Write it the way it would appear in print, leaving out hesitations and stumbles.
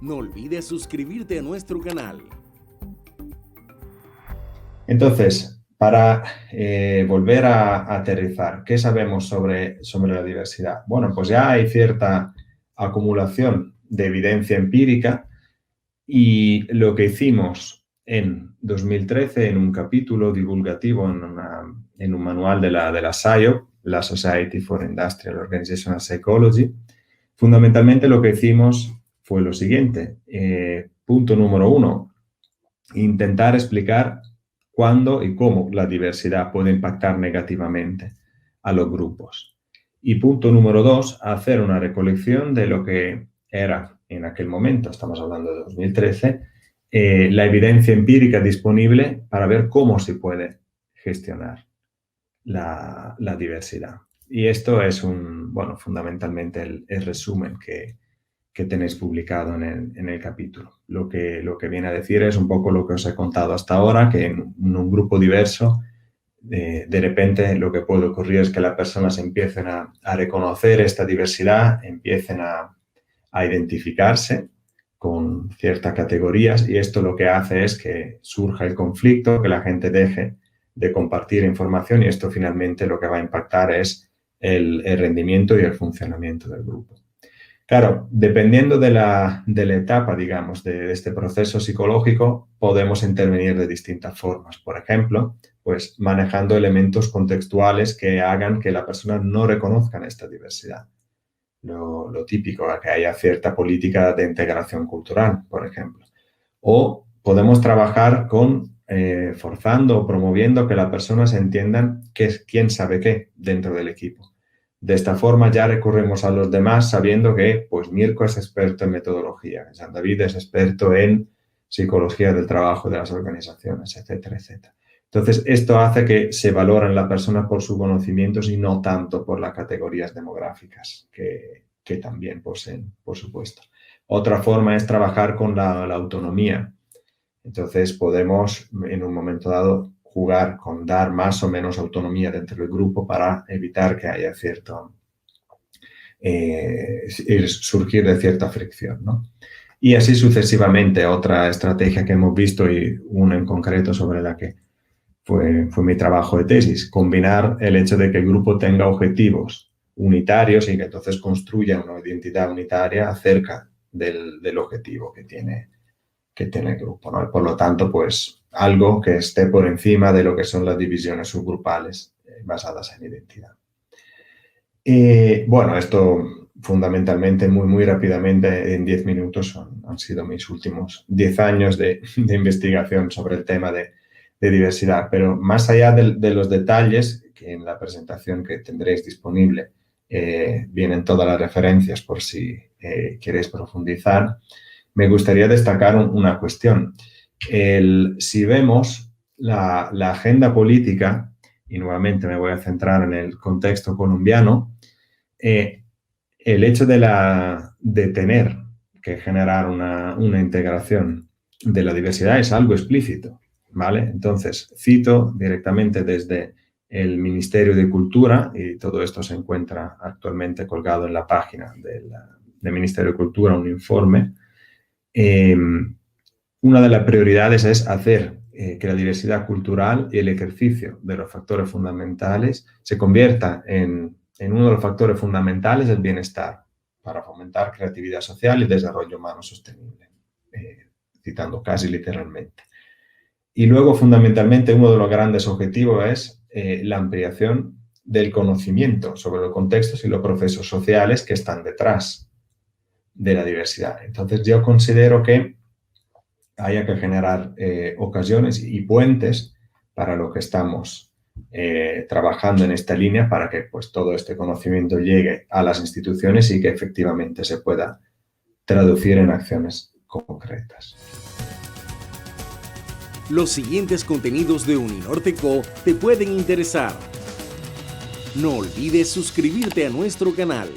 No olvides suscribirte a nuestro canal. Entonces, para volver a aterrizar, ¿qué sabemos sobre la diversidad? Bueno, pues ya hay cierta acumulación de evidencia empírica y lo que hicimos en 2013 en un capítulo divulgativo en un manual de la SIOP, la Society for Industrial Organizational Psychology, fundamentalmente lo que hicimos fue lo siguiente. Punto número 1, intentar explicar cuándo y cómo la diversidad puede impactar negativamente a los grupos. Y punto número 2, hacer una recolección de lo que era en aquel momento, estamos hablando de 2013, la evidencia empírica disponible para ver cómo se puede gestionar la diversidad. Y esto es fundamentalmente el resumen que tenéis publicado en el capítulo. Lo que viene a decir es un poco lo que os he contado hasta ahora, que en un grupo diverso, de repente lo que puede ocurrir es que las personas empiecen a reconocer esta diversidad, empiecen a identificarse con ciertas categorías y esto lo que hace es que surja el conflicto, que la gente deje de compartir información y esto finalmente lo que va a impactar es el rendimiento y el funcionamiento del grupo. Claro, dependiendo de la etapa, digamos, de este proceso psicológico, podemos intervenir de distintas formas. Por ejemplo, pues manejando elementos contextuales que hagan que la persona no reconozca esta diversidad. Lo típico, que haya cierta política de integración cultural, por ejemplo. O podemos trabajar forzando o promoviendo que las personas entiendan quién sabe qué dentro del equipo. De esta forma ya recurrimos a los demás sabiendo que pues Mirko es experto en metodología, Jean David es experto en psicología del trabajo de las organizaciones, etcétera, etcétera. Entonces, esto hace que se valoren la persona por sus conocimientos y no tanto por las categorías demográficas que también poseen, por supuesto. Otra forma es trabajar con la autonomía. Entonces, podemos en un momento dado jugar con dar más o menos autonomía dentro del grupo para evitar que haya surgir de cierta fricción, ¿no? Y así sucesivamente. Otra estrategia que hemos visto y una en concreto sobre la que fue mi trabajo de tesis, combinar el hecho de que el grupo tenga objetivos unitarios y que entonces construya una identidad unitaria acerca del objetivo que tiene el grupo, ¿no? Por lo tanto, pues algo que esté por encima de lo que son las divisiones subgrupales basadas en identidad. Bueno, esto fundamentalmente, muy rápidamente, en 10 minutos, han sido mis últimos 10 años de investigación sobre el tema de diversidad. Pero más allá de los detalles, que en la presentación que tendréis disponible vienen todas las referencias por si queréis profundizar, me gustaría destacar una cuestión. Si vemos la agenda política, y nuevamente me voy a centrar en el contexto colombiano, el hecho de tener que generar una integración de la diversidad es algo explícito, ¿vale? Entonces, cito directamente desde el Ministerio de Cultura, y todo esto se encuentra actualmente colgado en la página del Ministerio de Cultura, un informe. Una de las prioridades es hacer que la diversidad cultural y el ejercicio de los factores fundamentales se convierta en uno de los factores fundamentales del bienestar para fomentar creatividad social y desarrollo humano sostenible, citando casi literalmente. Y luego, fundamentalmente, uno de los grandes objetivos es la ampliación del conocimiento sobre los contextos y los procesos sociales que están detrás de la diversidad. Entonces, yo considero que haya que generar ocasiones y puentes para lo que estamos trabajando en esta línea para que pues, todo este conocimiento llegue a las instituciones y que efectivamente se pueda traducir en acciones concretas. Los siguientes contenidos de Uninorte.co te pueden interesar. No olvides suscribirte a nuestro canal.